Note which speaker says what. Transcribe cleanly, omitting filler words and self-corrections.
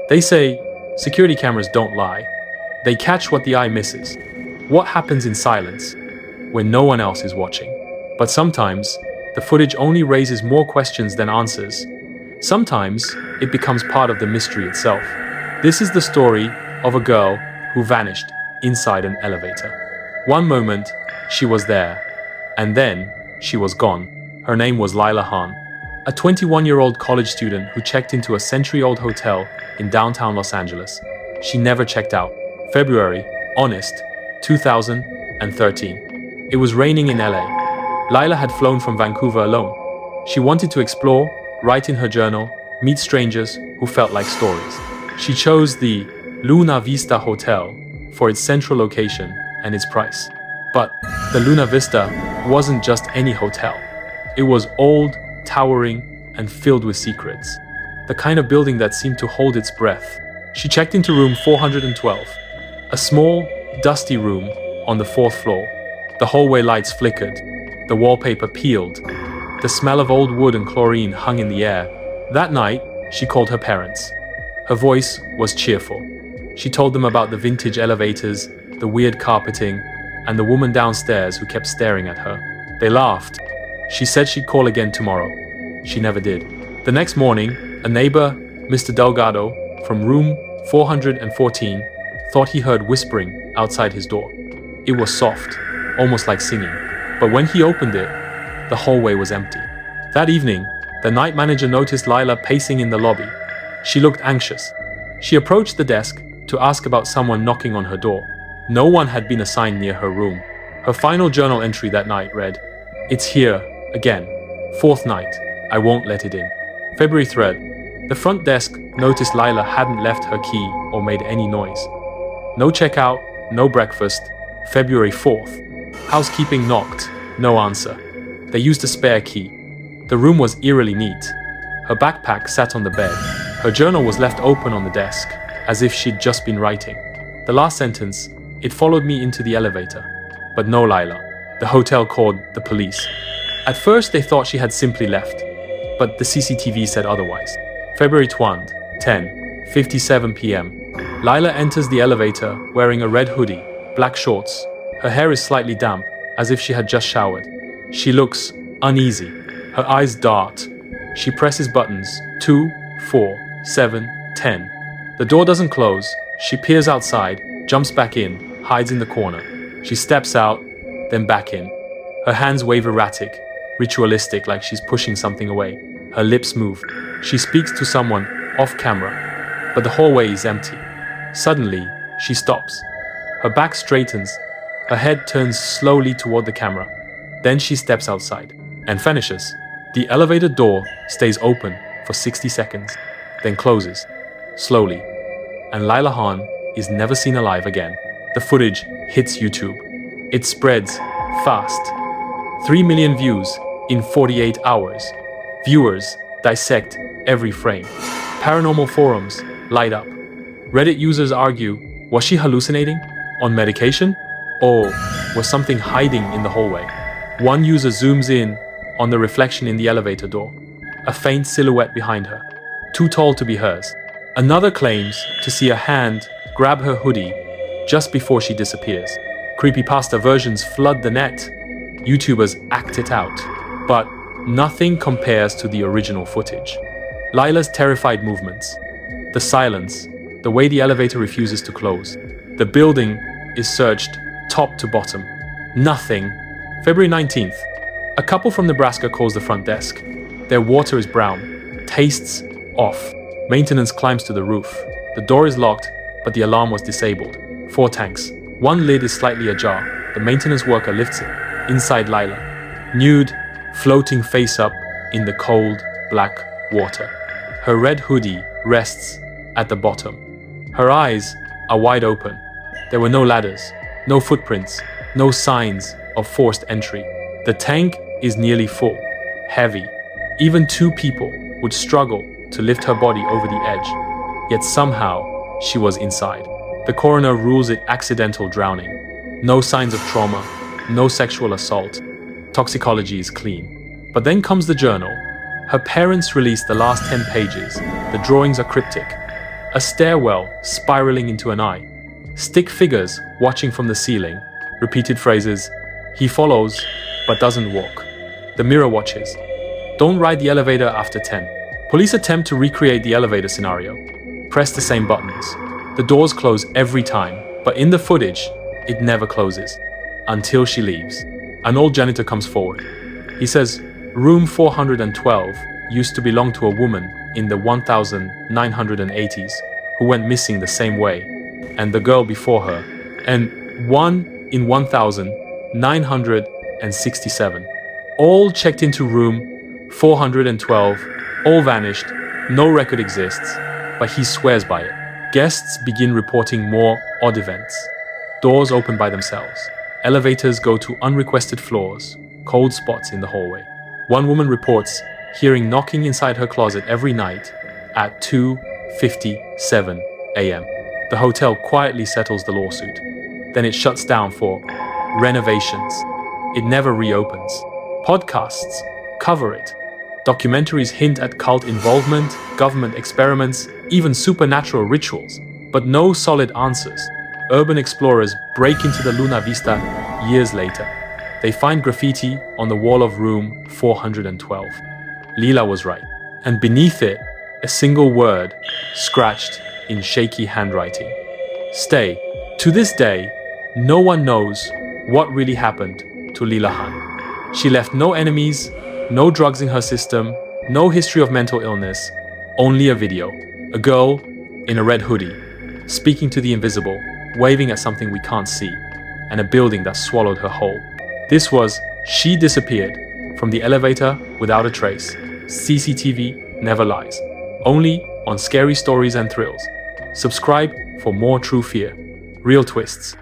Speaker 1: They say security cameras don't lie. They catch what the eye misses. What happens in silence when no one else is watching. But sometimes, the footage only raises more questions than answers. Sometimes, it becomes part of the mystery itself. This is the story of a girl who vanished inside an elevator. One moment, she was there, and then she was gone. Her name was Lila Han, a 21-year-old college student who checked into a century-old hotel in downtown Los Angeles. She never checked out. February, honest, 2013. It was raining in LA. Lila had flown from Vancouver alone. She wanted to explore, write in her journal, meet strangers who felt like stories. She chose the Luna Vista Hotel for its central location and its price. But the Luna Vista wasn't just any hotel. It was old, towering, and filled with secrets. The kind of building that seemed to hold its breath. She checked into room 412, a small, dusty room on the 4th floor. The hallway lights flickered. The wallpaper peeled. The smell of old wood and chlorine hung in the air. That night, she called her parents. Her voice was cheerful. She told them about the vintage elevators, the weird carpeting, and the woman downstairs who kept staring at her. They laughed. She said she'd call again tomorrow. She never did. The next morning, a neighbor, Mr. Delgado, from room 414, thought he heard whispering outside his door. It was soft, almost like singing. But when he opened it, the hallway was empty. That evening, the night manager noticed Lila pacing in the lobby. She looked anxious. She approached the desk to ask about someone knocking on her door. No one had been assigned near her room. Her final journal entry that night read, "It's here, again. 4th night. I won't let it in." February 3rd. The front desk noticed Lila hadn't left her key or made any noise. No checkout, no breakfast. February 4th. Housekeeping knocked. No answer. They used a spare key. The room was eerily neat. Her backpack sat on the bed. Her journal was left open on the desk, as if she'd just been writing. The last sentence, "It followed me into the elevator." But no Lila. The hotel called the police. At first they thought she had simply left, but the CCTV said otherwise. February 20, 10:57 p.m. Lila enters the elevator wearing a red hoodie, black shorts. Her hair is slightly damp, as if she had just showered. She looks uneasy. Her eyes dart. She presses buttons 2, 4, 7, 10. The door doesn't close. She peers outside, jumps back in, hides in the corner. She steps out, then back in. Her hands wave erratic, ritualistic, like she's pushing something away. Her lips move. She speaks to someone off camera, but the hallway is empty. Suddenly, she stops. Her back straightens. Her head turns slowly toward the camera. Then she steps outside and vanishes. The elevator door stays open for 60 seconds, then closes, slowly. And Lila Han is never seen alive again. The footage hits YouTube. It spreads fast. 3 million views in 48 hours. Viewers dissect every frame. Paranormal forums light up. Reddit users argue, was she hallucinating? On medication? Or was something hiding in the hallway? One user zooms in on the reflection in the elevator door. A faint silhouette behind her, too tall to be hers. Another claims to see a hand grab her hoodie just before she disappears. Creepypasta versions flood the net. YouTubers act it out. But nothing compares to the original footage. Lila's terrified movements, the silence, the way the elevator refuses to close. The building is searched top to bottom. Nothing. February 19th. A couple from Nebraska calls the front desk. Their water is brown. Tastes off. Maintenance climbs to the roof. The door is locked, but the alarm was disabled. 4 tanks. One lid is slightly ajar. The maintenance worker lifts it. Inside Lila. Nude, floating face up in the cold, black water. Her red hoodie rests at the bottom. Her eyes are wide open. There were no ladders, no footprints, no signs of forced entry. The tank is nearly full, heavy. Even 2 people would struggle to lift her body over the edge. Yet somehow, she was inside. The coroner rules it accidental drowning. No signs of trauma, no sexual assault. Toxicology is clean. But then comes the journal. Her parents released the last 10 pages. The drawings are cryptic. A stairwell spiraling into an eye. Stick figures watching from the ceiling. Repeated phrases. He follows, but doesn't walk. The mirror watches. Don't ride the elevator after 10. Police attempt to recreate the elevator scenario. Press the same buttons. The doors close every time, but in the footage, it never closes. Until she leaves. An old janitor comes forward. He says, room 412 used to belong to a woman in the 1980s who went missing the same way, and the girl before her, and one in 1967. All checked into room 412, all vanished, no record exists, but he swears by it. Guests begin reporting more odd events. Doors open by themselves. Elevators go to unrequested floors, cold spots in the hallway. One woman reports hearing knocking inside her closet every night at 2:57 a.m. The hotel quietly settles the lawsuit. Then it shuts down for renovations. It never reopens. Podcasts cover it. Documentaries hint at cult involvement, government experiments, even supernatural rituals, but no solid answers. Urban explorers break into the Luna Vista years later. They find graffiti on the wall of room 412. Lila was right. And beneath it, a single word scratched in shaky handwriting. Stay. To this day, no one knows what really happened to Lila Han. She left no enemies, no drugs in her system, no history of mental illness, only a video. A girl in a red hoodie, speaking to the invisible, waving at something we can't see, and a building that swallowed her whole. This was She Disappeared from the elevator without a trace. CCTV never lies. Only on Scary Stories and Thrills. Subscribe for more true fear. Real twists.